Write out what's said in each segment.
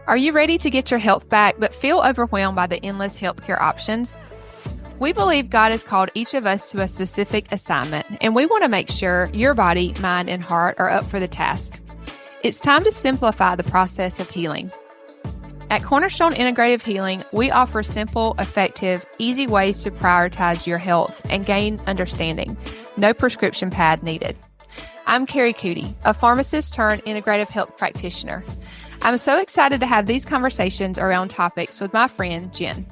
Are you ready to get your health back but feel overwhelmed by the endless healthcare options? We believe God has called each of us to a specific assignment, and we want to make sure your body, mind, and heart are up for the task. It's time to simplify the process of healing. At Cornerstone Integrative Healing, we offer simple, effective, easy ways to prioritize your health and gain understanding. No prescription pad needed. I'm Carrie Cootie, a pharmacist turned integrative health practitioner. I'm so excited to have these conversations around topics with my friend, Jen.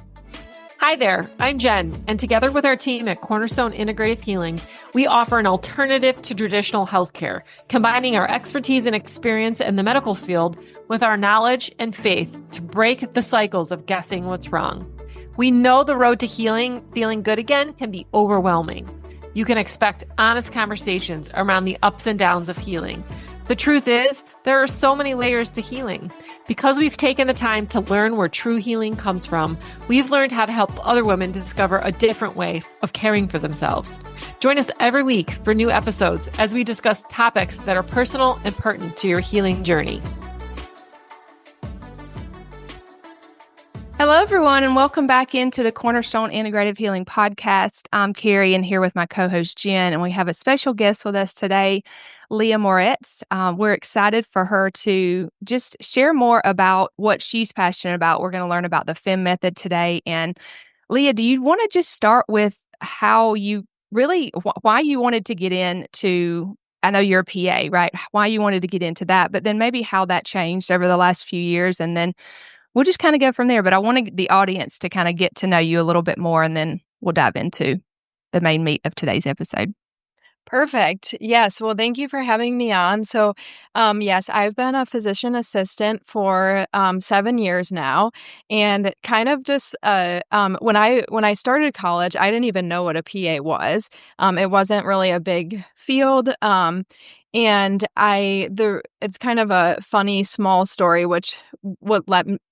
Hi there, I'm Jen, and together with our team at Cornerstone Integrative Healing, we offer an alternative to traditional healthcare, combining our expertise and experience in the medical field with our knowledge and faith to break the cycles of guessing what's wrong. We know the road to healing, feeling good again, can be overwhelming. You can expect honest conversations around the ups and downs of healing. The truth is, there are so many layers to healing. Because we've taken the time to learn where true healing comes from, we've learned how to help other women discover a different way of caring for themselves. Join us every week for new episodes as we discuss topics that are personal and pertinent to your healing journey. Hello, everyone, and welcome back into the Cornerstone Integrative Healing Podcast. I'm Carrie, and here with my co-host, Jen, and we have a special guest with us today, Leah Moritz. We're excited for her to just share more about what she's passionate about. We're going to learn about the FEMM method today. And Leah, do you want to just start with how you really, why you wanted to get into, I know you're a PA, right? Why you wanted to get into that, but then maybe how that changed over the last few years, and then we'll just kind of go from there, but I want the audience to kind of get to know you a little bit more, and then we'll dive into the main meat of today's episode. Perfect. Yes. Well, thank you for having me on. So, yes, I've been a physician assistant for 7 years now, and kind of just when I started college, I didn't even know what a PA was. It wasn't really a big field. And it's kind of a funny small story, which what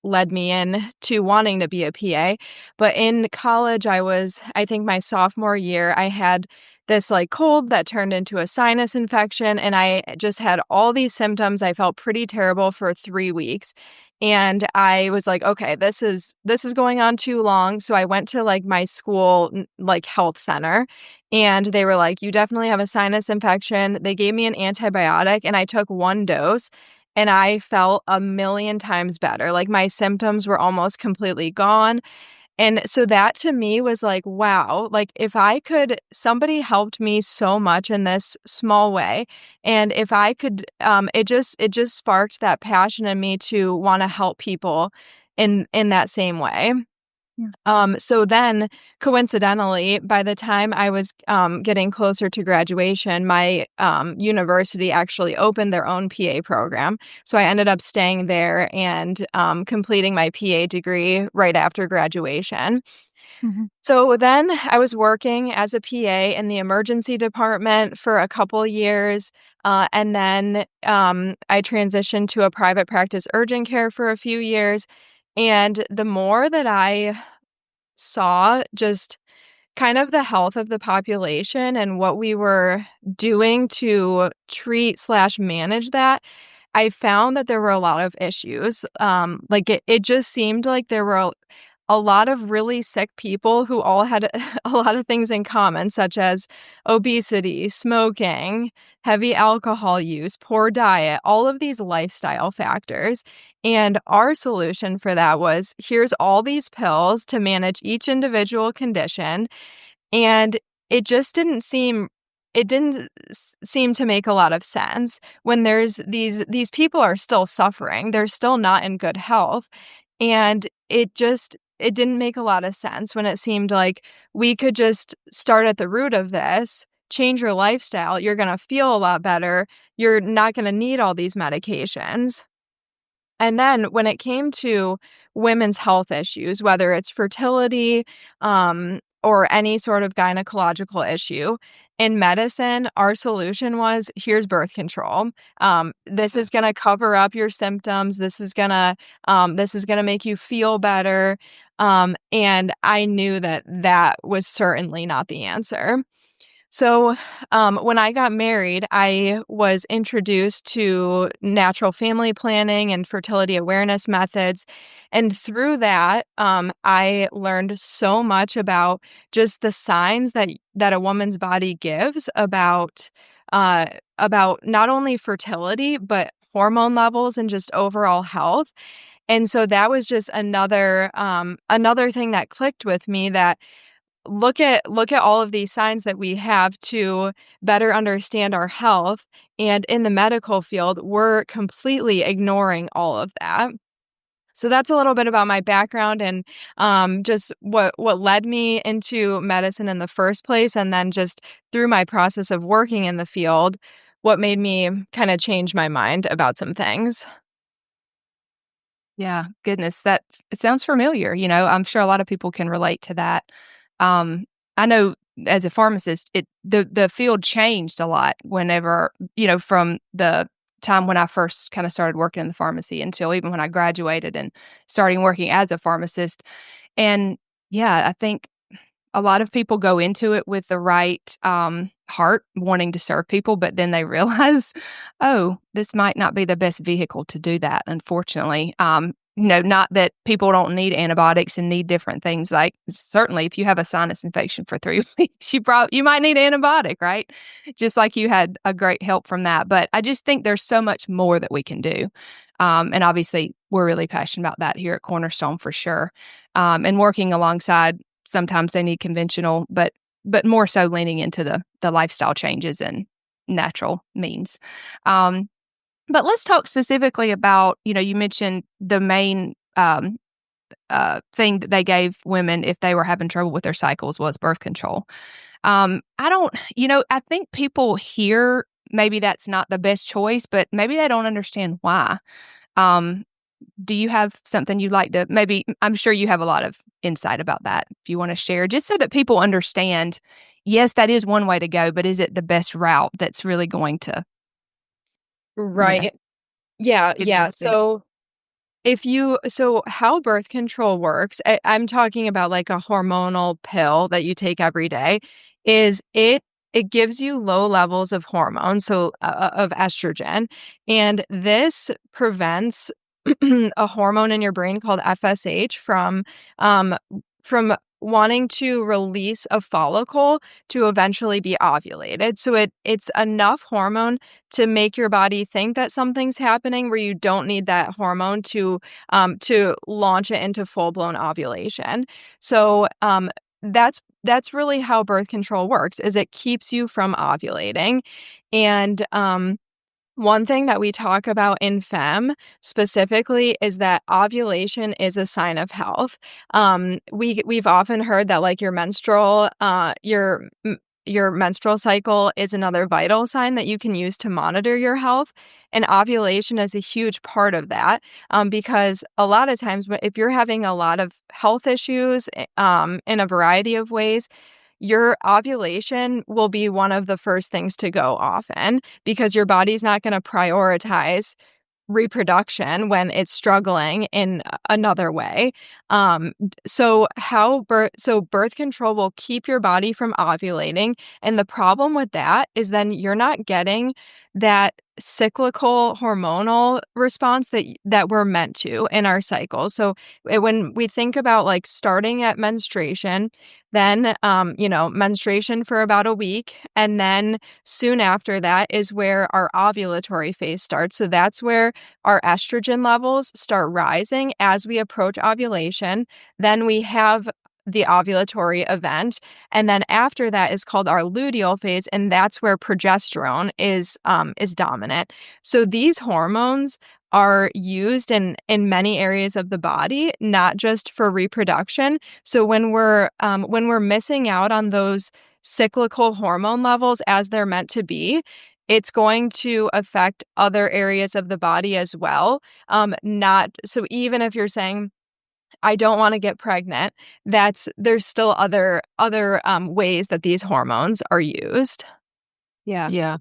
led me in to wanting to be a PA. But in college, I think my sophomore year, I had this like cold that turned into a sinus infection, and I just had all these symptoms. I felt pretty terrible for 3 weeks. And I was like, okay, this is going on too long. So I went to like my school, like health center, and they were like, you definitely have a sinus infection. They gave me an antibiotic, and I took 1 dose, and I felt a million times better. Like my symptoms were almost completely gone. And so that to me was like, wow, like if somebody helped me so much in this small way. And if I could, it just sparked that passion in me to want to help people in that same way. Yeah. So then coincidentally, by the time I was getting closer to graduation, my university actually opened their own PA program. So I ended up staying there and completing my PA degree right after graduation. Mm-hmm. So then I was working as a PA in the emergency department for a couple years. And then I transitioned to a private practice urgent care for a few years. And the more that I saw just kind of the health of the population and what we were doing to treat/manage that, I found that there were a lot of issues. Like it just seemed like there were a lot of really sick people who all had a lot of things in common, such as obesity, smoking, heavy alcohol use, poor diet, all of these lifestyle factors. And our solution for that was, here's all these pills to manage each individual condition. And it didn't seem to make a lot of sense when there's these people are still suffering. They're still not in good health. And it didn't make a lot of sense when it seemed like we could just start at the root of this, change your lifestyle. You're going to feel a lot better. You're not going to need all these medications. And then when it came to women's health issues, whether it's fertility or any sort of gynecological issue, in medicine, our solution was, here's birth control. This is going to cover up your symptoms. This is going to make you feel better. And I knew that that was certainly not the answer. So, when I got married, I was introduced to natural family planning and fertility awareness methods. And through that, I learned so much about just the signs that a woman's body gives about not only fertility, but hormone levels and just overall health. And so that was just another thing that clicked with me, that look at all of these signs that we have to better understand our health, and in the medical field we're completely ignoring all of that. So that's a little bit about my background, and just what led me into medicine in the first place, and then just through my process of working in the field, what made me kind of change my mind about some things. Yeah, goodness, it sounds familiar, I'm sure a lot of people can relate to that. Um, I know as a pharmacist, the field changed a lot whenever, from the time when I first kinda started working in the pharmacy until even when I graduated and starting working as a pharmacist. And, yeah, I think a lot of people go into it with the right, heart, wanting to serve people, but then they realize, "Oh, this might not be the best vehicle to do that," unfortunately. Not that people don't need antibiotics and need different things, like, certainly, if you have a sinus infection for 3 weeks, you might need antibiotic, right? Just like you had a great help from that, but I just think there's so much more that we can do, and obviously, we're really passionate about that here at Cornerstone for sure, and working alongside. Sometimes they need conventional, but more so leaning into the lifestyle changes and natural means. Um, but let's talk specifically about, you mentioned the main, thing that they gave women if they were having trouble with their cycles was birth control. I don't I think people hear maybe that's not the best choice, but maybe they don't understand why. Um, do you have something you'd like to maybe I'm sure you have a lot of insight about that if you wanna share, just so that people understand, yes, that is one way to go, but is it the best route that's really going to, you know, Right. Yeah, give you yeah. this big. So how birth control works, I'm talking about like a hormonal pill that you take every day, is it gives you low levels of hormones, so of estrogen, and this prevents a hormone in your brain called FSH um from wanting to release a follicle to eventually be ovulated. So it's enough hormone to make your body think that something's happening, where you don't need that hormone to launch it into full-blown ovulation. So, that's really how birth control works, is it keeps you from ovulating. And, one thing that we talk about in FEMM specifically is that ovulation is a sign of health. We've often heard that like your menstrual cycle is another vital sign that you can use to monitor your health, and ovulation is a huge part of that. Because a lot of times, if you're having a lot of health issues, in a variety of ways, your ovulation will be one of the first things to go often, because your body's not going to prioritize reproduction when it's struggling in another way. So birth control will keep your body from ovulating, and the problem with that is then you're not getting that cyclical hormonal response that we're meant to in our cycle. So when we think about like starting at menstruation, then menstruation for about a week, and then soon after that is where our ovulatory phase starts. So that's where our estrogen levels start rising as we approach ovulation. Then we have the ovulatory event, and then after that is called our luteal phase, and that's where progesterone is dominant. So these hormones are used in many areas of the body, not just for reproduction. So when we're missing out on those cyclical hormone levels as they're meant to be, it's going to affect other areas of the body as well. Not so even if you're saying, I don't want to get pregnant, there's still other ways that these hormones are used. Yeah. Yeah.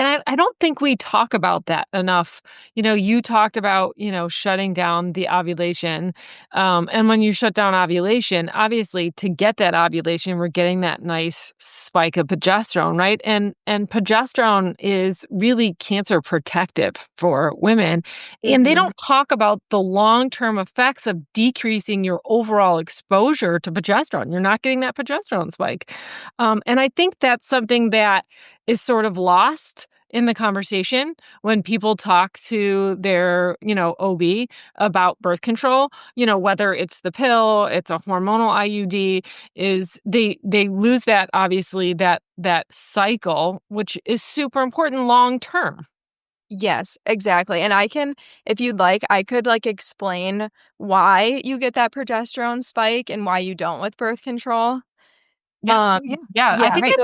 And I don't think we talk about that enough. You talked about, shutting down the ovulation. And when you shut down ovulation, obviously to get that ovulation, we're getting that nice spike of progesterone, right? And progesterone is really cancer protective for women. And they Mhm. don't talk about the long-term effects of decreasing your overall exposure to progesterone. You're not getting that progesterone spike. And I think that's something that is sort of lost in the conversation when people talk to their, OB about birth control, whether it's the pill, it's a hormonal IUD, is they lose that, obviously, that cycle, which is super important long term. Yes, exactly. And if you'd like, I could like explain why you get that progesterone spike and why you don't with birth control. Yes. Um, Yeah, Yeah, that'd be great.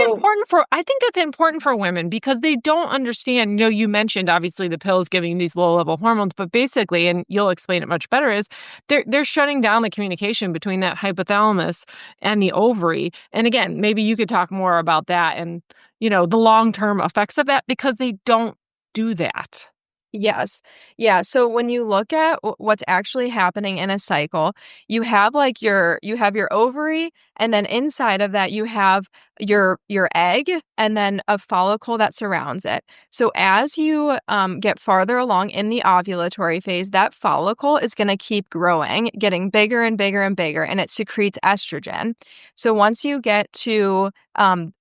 I think that's important for women because they don't understand, you mentioned obviously the pills giving these low-level hormones, but basically, and you'll explain it much better, is they're shutting down the communication between that hypothalamus and the ovary. And again, maybe you could talk more about that and, the long-term effects of that because they don't do that. Yes. Yeah, so when you look at what's actually happening in a cycle, you have like you have your ovary, and then inside of that you have your egg and then a follicle that surrounds it. So as you get farther along in the ovulatory phase, that follicle is going to keep growing, getting bigger and bigger and bigger, and it secretes estrogen. So once you get to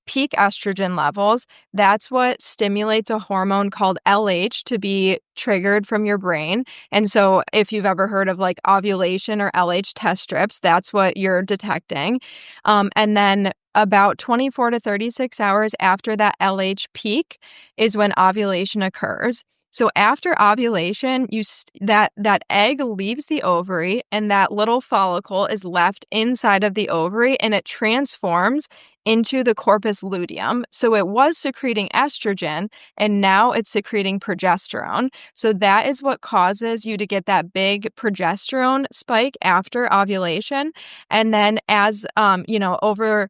peak estrogen levels, that's what stimulates a hormone called LH to be triggered from your brain. And so if you've ever heard of like ovulation or LH test strips, that's what you're detecting. And then about 24 to 36 hours after that LH peak is when ovulation occurs. So after ovulation, that egg leaves the ovary and that little follicle is left inside of the ovary and it transforms into the corpus luteum. So it was secreting estrogen and now it's secreting progesterone. So that is what causes you to get that big progesterone spike after ovulation. And then over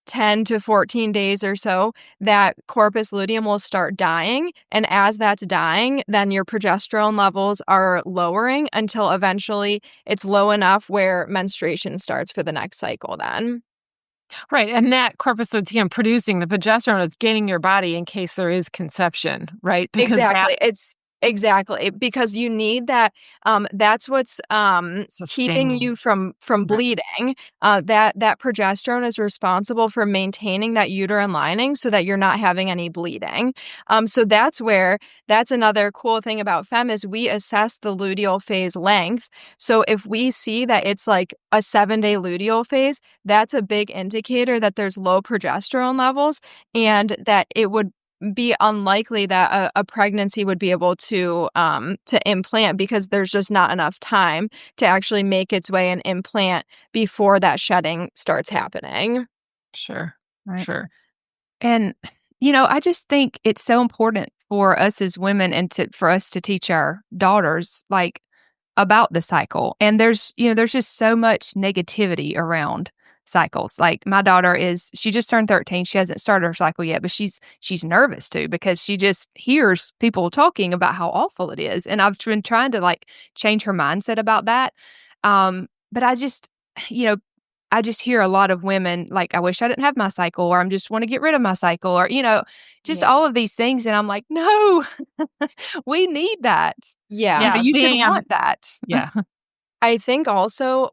10 to 14 days or so, that corpus luteum will start dying. And as that's dying, then your progesterone levels are lowering until eventually it's low enough where menstruation starts for the next cycle then. Right, and that corpus luteum producing the progesterone is getting your body in case there is conception, right? Because that Exactly. Exactly, because you need that, that's what's, keeping sustaining. you from Right. bleeding. That progesterone is responsible for maintaining that uterine lining so that you're not having any bleeding. So that's another cool thing about FEMM is we assess the luteal phase length. So if we see that it's like a 7-day luteal phase, that's a big indicator that there's low progesterone levels and that it would be unlikely that a pregnancy would be able to implant because there's just not enough time to actually make its way and implant before that shedding starts happening. Sure. right. Sure. And, I just think it's so important for us as women and for us to teach our daughters, like, about the cycle. And there's just so much negativity around cycles. Like my daughter she just turned 13. She hasn't started her cycle yet, but she's nervous too because she just hears people talking about how awful it is. And I've been trying to like change her mindset about that. But you know, I just hear a lot of women like, I wish I didn't have my cycle, or I'm just want to get rid of my cycle, or, just Yeah. all of these things. And I'm like, no, we need that. Yeah. Yeah, You should being on want that. yeah. I think also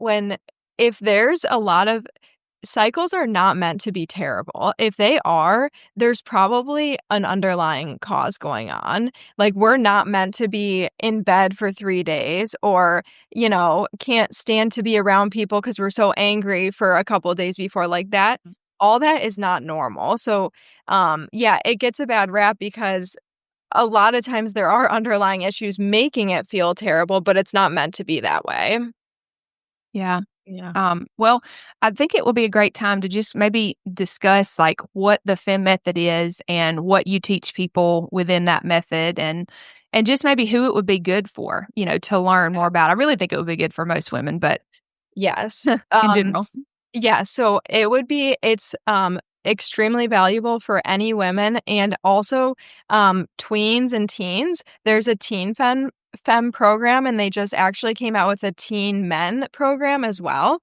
if there's a lot of cycles are not meant to be terrible. If they are, there's probably an underlying cause going on. Like, we're not meant to be in bed for 3 days or, can't stand to be around people because we're so angry for a couple of days before. Like that, all that is not normal. So, yeah, it gets a bad rap because a lot of times there are underlying issues making it feel terrible, but it's not meant to be that way. Yeah. Yeah. Well, I think it will be a great time to just maybe discuss like what the FEM method is and what you teach people within that method and just maybe who it would be good for, to learn more about. I really think it would be good for most women, but Yes. in general. Yeah, so it's extremely valuable for any women and also tweens and teens. There's a teen FEMM program, and they just actually came out with a teen men program as well.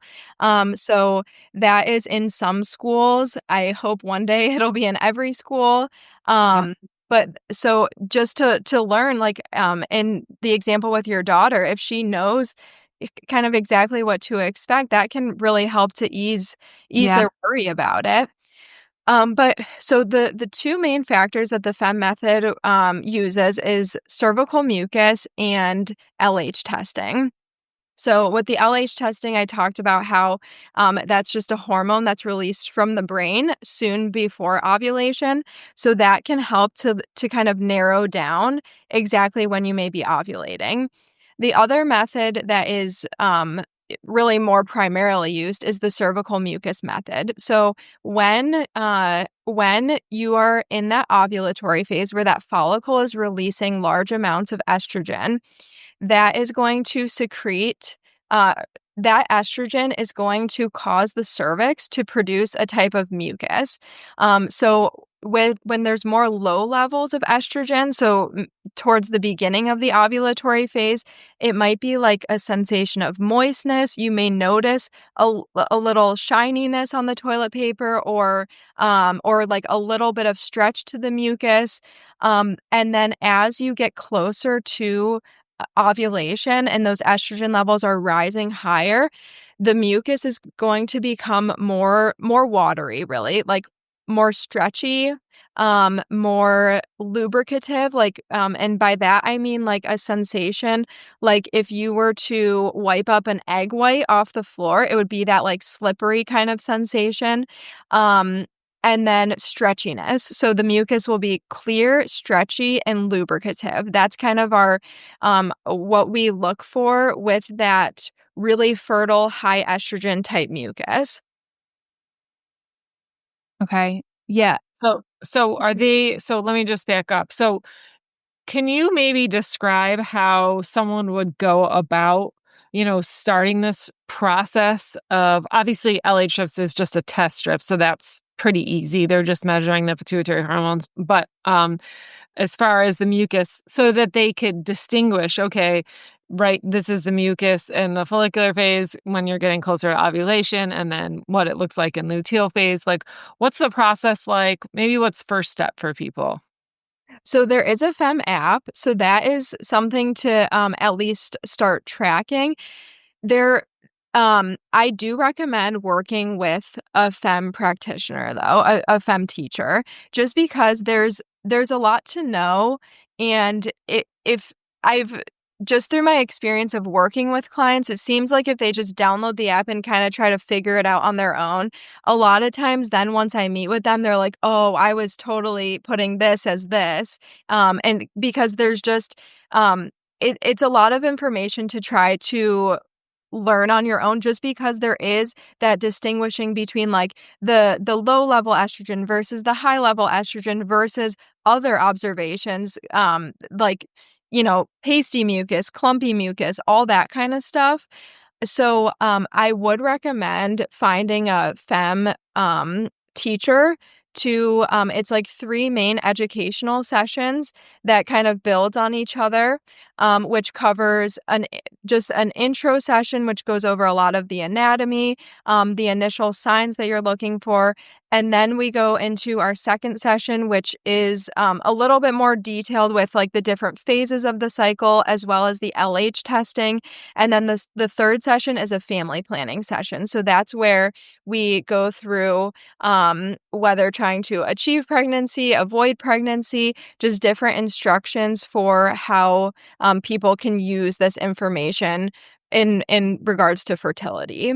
So that is in some schools. I hope one day it'll be in every school. Yeah. But so just to learn, like in the example with your daughter, if she knows kind of exactly what to expect, that can really help to ease Yeah. their worry about it. But so the two main factors that the FEMM method uses is cervical mucus and LH testing. So with the LH testing, I talked about how that's just a hormone that's released from the brain soon before ovulation. So that can help to kind of narrow down exactly when you may be ovulating. The other method that is really more primarily used is the cervical mucus method. So when you are in that ovulatory phase where that follicle is releasing large amounts of estrogen, that is going to secrete, uh, that estrogen is going to cause the cervix to produce a type of mucus. So when there's more low levels of estrogen, so towards the beginning of the ovulatory phase, it might be like a sensation of moistness. You may notice a little shininess on the toilet paper, or like a little bit of stretch to the mucus. And then as you get closer to ovulation and those estrogen levels are rising higher, the mucus is going to become more watery, really, like more stretchy, more lubricative, like and by that I mean like a sensation like if you were to wipe up an egg white off the floor, it would be that like slippery kind of sensation. Um and then stretchiness. So the mucus will be clear, stretchy, and lubricative. That's kind of our what we look for with that really fertile, high estrogen type mucus. Okay. Yeah. So let me just back up. So can you maybe describe how someone would go about, starting this process of obviously LH strips is just a test strip, so that's pretty easy. They're just measuring the pituitary hormones. But as far as the mucus, so that they could distinguish, okay, right, this is the mucus in the follicular phase when you're getting closer to ovulation, and then what it looks like in luteal phase. Like, what's the process like? Maybe what's first step for people? So there is a FEMM app, so that is something to at least start tracking. There I do recommend working with a FEMM practitioner though, a FEMM teacher, just because there's a lot to know, and if I've just through my experience of working with clients, it seems like if they just download the app and kind of try to figure it out on their own, a lot of times then once I meet with them, they're like, "Oh, I was totally putting this as this." And because there's just it's a lot of information to try to learn on your own, just because there is that distinguishing between like the low level estrogen versus the high level estrogen versus other observations, like pasty mucus, clumpy mucus, all that kind of stuff. So I would recommend finding a FEMM teacher to it's like three main educational sessions that kind of build on each other, which covers just an intro session which goes over a lot of the anatomy, the initial signs that you're looking for. And then we go into our second session, which is a little bit more detailed with like the different phases of the cycle as well as the LH testing. And then the third session is a family planning session. So that's where we go through whether trying to achieve pregnancy, avoid pregnancy, just different instructions for how people can use this information in regards to fertility.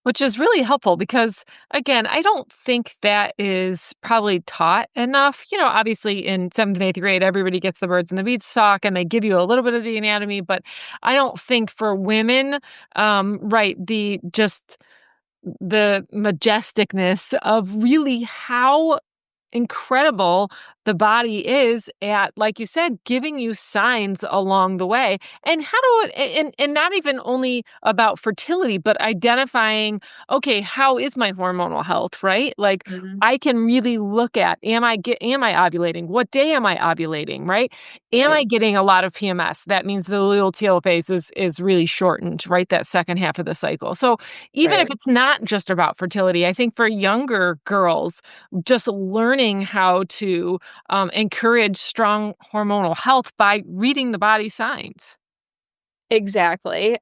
Which is really helpful because, again, I don't think that is probably taught enough. Obviously in 7th and 8th grade, everybody gets the birds and the bees talk and they give you a little bit of the anatomy, but I don't think for women, right, the majesticness of really how incredible the body is at, like you said, giving you signs along the way. And how do it, and not even only about fertility, but identifying, okay, how is my hormonal health, right? Like Mhm. I can really look at, am I ovulating? What day am I ovulating, right? Am Right. I getting a lot of PMS? That means the luteal phase is really shortened, right? That second half of the cycle. So even if Right. it's not just about fertility, I think for younger girls, just learning how to encourage strong hormonal health by reading the body signs. Exactly.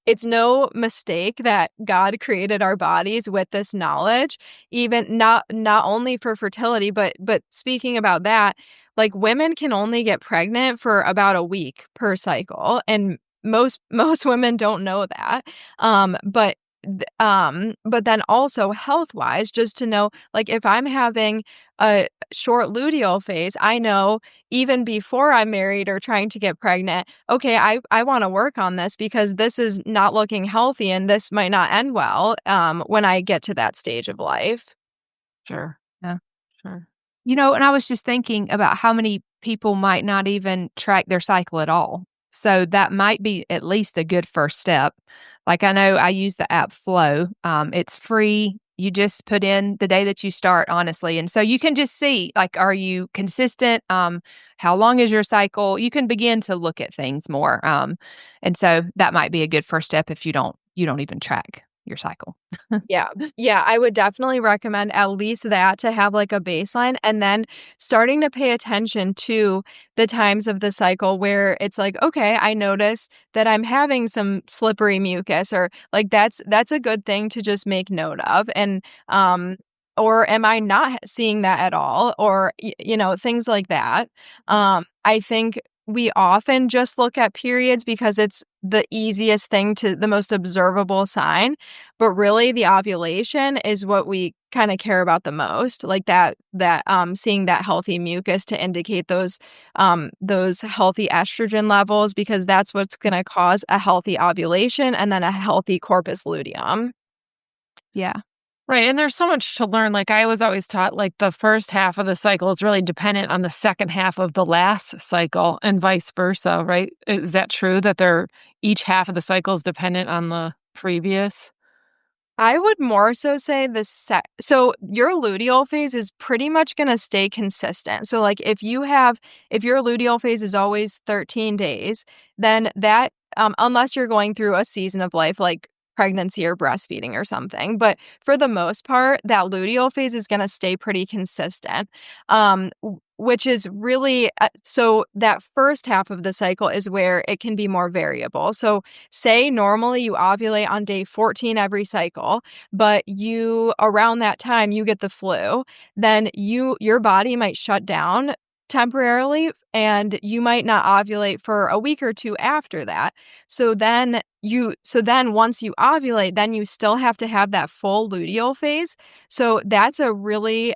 It's no mistake that God created our bodies with this knowledge, even not only for fertility, but speaking about that, like women can only get pregnant for about a week per cycle, and most women don't know that. But then also health-wise, just to know, like if I'm having a short luteal phase, I know even before I'm married or trying to get pregnant, okay, I wanna work on this because this is not looking healthy and this might not end well, when I get to that stage of life. Sure, Yeah. sure. And I was just thinking about how many people might not even track their cycle at all. So that might be at least a good first step. Like I know I use the app Flow. It's free. You just put in the day that you start, honestly. And so you can just see, like, are you consistent? How long is your cycle? You can begin to look at things more. And so that might be a good first step if you don't even track your cycle. Yeah. Yeah, I would definitely recommend at least that to have, like, a baseline, and then starting to pay attention to the times of the cycle where it's like, "Okay, I notice that I'm having some slippery mucus," or, like, that's a good thing to just make note of, and, or am I not seeing that at all? Or, things like that. I think we often just look at periods because it's the easiest thing to the most observable sign, but really the ovulation is what we kinda care about the most, like seeing that healthy mucus to indicate those healthy estrogen levels because that's what's gonna cause a healthy ovulation and then a healthy corpus luteum. Yeah. Right, and there's so much to learn. Like I was always taught, like the first half of the cycle is really dependent on the second half of the last cycle, and vice versa. Right? Is that true? That they're each half of the cycle is dependent on the previous? I would more so say so your luteal phase is pretty much gonna stay consistent. So, like, if your luteal phase is always 13 days, then that, unless you're going through a season of life like pregnancy or breastfeeding or something, but for the most part, that luteal phase is gonna stay pretty consistent, which is really so that first half of the cycle is where it can be more variable. So say normally you ovulate on day 14 every cycle, but you around that time you get the flu, then your body might shut down temporarily and you might not ovulate for a week or two after that. So then once you ovulate, then you still have to have that full luteal phase. So that's a really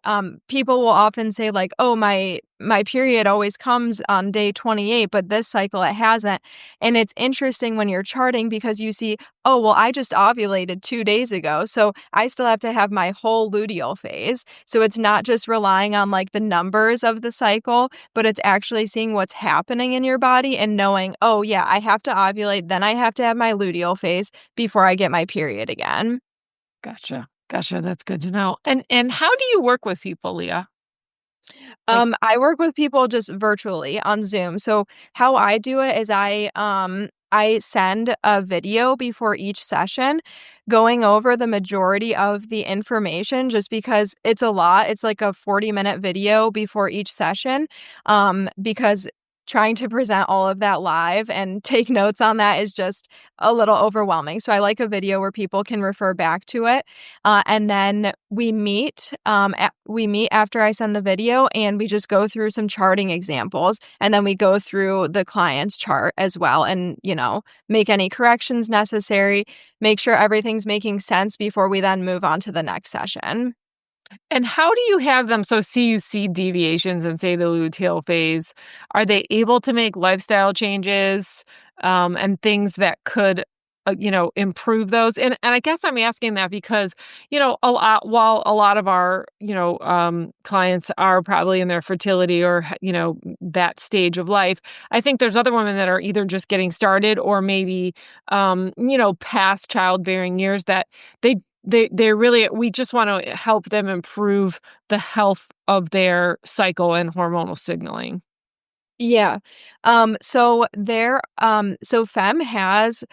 people will often say like, "Oh, my period always comes on day 28, but this cycle it hasn't." And it's interesting when you're charting because you see, "Oh, well, I just ovulated 2 days ago, so I still have to have my whole luteal phase." So it's not just relying on like the numbers of the cycle, but it's actually seeing what's happening in your body and knowing, "Oh, yeah, I have to ovulate, then I have to have my luteal phase before I get my period again." Gotcha, gotcha. That's good to know. And how do you work with people, Leah? Like, I work with people just virtually on Zoom. So how I do it is I send a video before each session going over the majority of the information just because it's a lot. It's like a 40-minute video before each session. Because trying to present all of that live and take notes on that is just a little overwhelming. So I like a video where people can refer back to it. And then we meet after I send the video, and we just go through some charting examples, and then we go through the client's chart as well, and make any corrections necessary, make sure everything's making sense before we then move on to the next session. and how do you have them? So, see you see deviations and say the luteal phase. Are they able to make lifestyle changes and things that could improve those. And I guess I'm asking that because, while a lot of our, clients are probably in their fertility or, that stage of life, I think there's other women that are either just getting started or maybe, past childbearing years that they really, we just want to help them improve the health of their cycle and hormonal signaling. Yeah. So FEMM has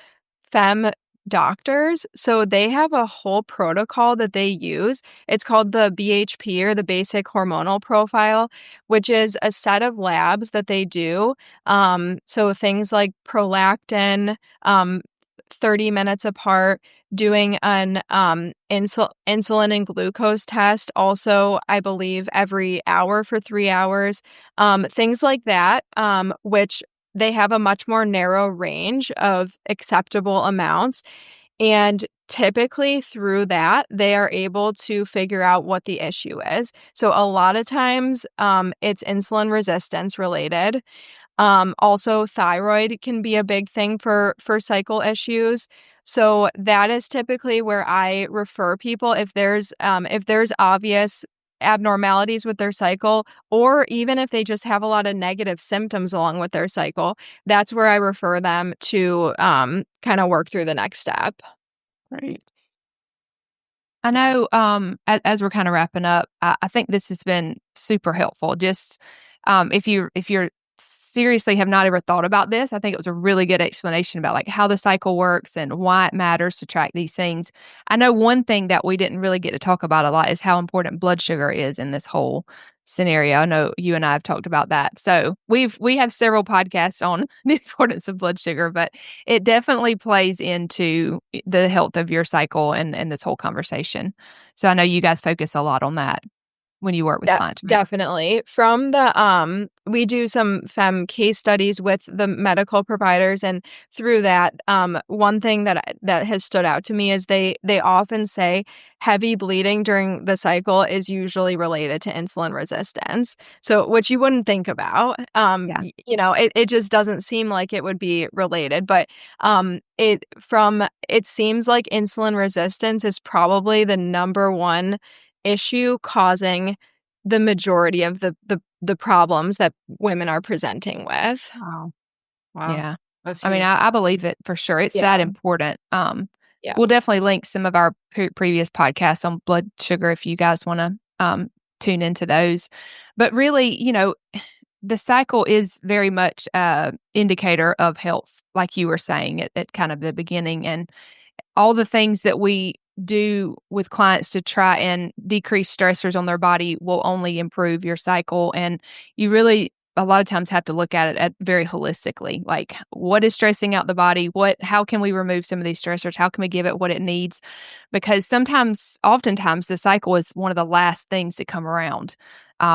FEMM doctors. So they have a whole protocol that they use. It's called the BHP, or the basic hormonal profile, which is a set of labs that they do. So things like prolactin, 30 minutes apart, doing an insulin and glucose test, also, I believe, every hour for 3 hours, things like that, which they have a much more narrow range of acceptable amounts. And typically through that, they are able to figure out what the issue is. So a lot of times, it's insulin resistance related. Also, thyroid can be a big thing for cycle issues. So that is typically where I refer people if there's obvious abnormalities with their cycle, or even if they just have a lot of negative symptoms along with their cycle. That's where I refer them to kind of work through the next step. Right. I know, as we're kind of wrapping up, I think this has been super helpful. Just if you're seriously have not ever thought about this, I think it was a really good explanation about like how the cycle works and why it matters to track these things. I know one thing that we didn't really get to talk about a lot is how important blood sugar is in this whole scenario. I know you and I have talked about that. So we have several podcasts on the importance of blood sugar, but it definitely plays into the health of your cycle and this whole conversation. So I know you guys focus a lot on that when you work with clients, right? Definitely. From the we do some FEMM case studies with the medical providers, and through that, one thing that has stood out to me is they often say heavy bleeding during the cycle is usually related to insulin resistance. So, which you wouldn't think about. Yeah. It just doesn't seem like it would be related, but it seems like insulin resistance is probably the number one issue causing the majority of the problems that women are presenting with. Wow. Yeah. That's I mean, huge. I believe it for sure. It's that important. Yeah. We'll definitely link some of our previous podcasts on blood sugar if you guys want to tune into those. But really, the cycle is very much an indicator of health, like you were saying at kind of the beginning. And all the things that we do with clients to try and decrease stressors on their body will only improve your cycle. And you really, a lot of times, have to look at it at very holistically. Like, what is stressing out the body? How can we remove some of these stressors? How can we give it what it needs? Because oftentimes, the cycle is one of the last things to come around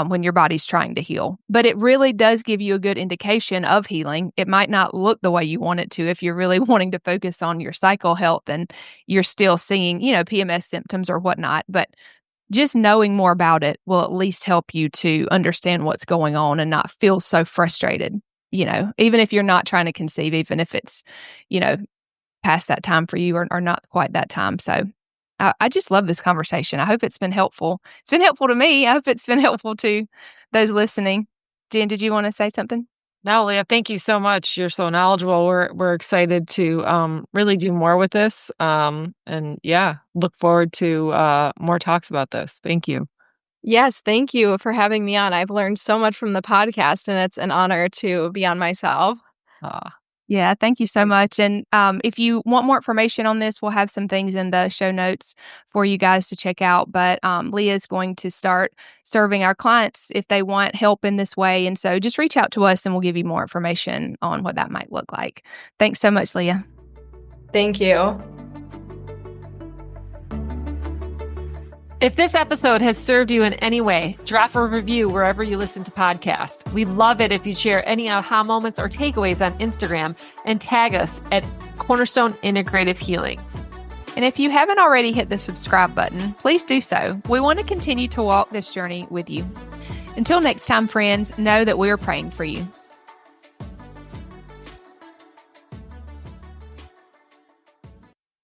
when your body's trying to heal. But it really does give you a good indication of healing. It might not look the way you want it to if you're really wanting to focus on your cycle health and you're still seeing, PMS symptoms or whatnot. But just knowing more about it will at least help you to understand what's going on and not feel so frustrated, even if you're not trying to conceive, even if it's, past that time for you or not quite that time. So I just love this conversation. I hope it's been helpful. It's been helpful to me. I hope it's been helpful to those listening. Jen, did you want to say something? No, Leah, thank you so much. You're so knowledgeable. We're excited to really do more with this. And look forward to more talks about this. Thank you. Yes, thank you for having me on. I've learned so much from the podcast, and it's an honor to be on myself. Yeah, thank you so much. And if you want more information on this, we'll have some things in the show notes for you guys to check out. But Leah is going to start serving our clients if they want help in this way. And so just reach out to us and we'll give you more information on what that might look like. Thanks so much, Leah. Thank you. If this episode has served you in any way, drop a review wherever you listen to podcasts. We'd love it if you'd share any aha moments or takeaways on Instagram and tag us at Cornerstone Integrative Healing. And if you haven't already hit the subscribe button, please do so. We want to continue to walk this journey with you. Until next time, friends, know that we are praying for you.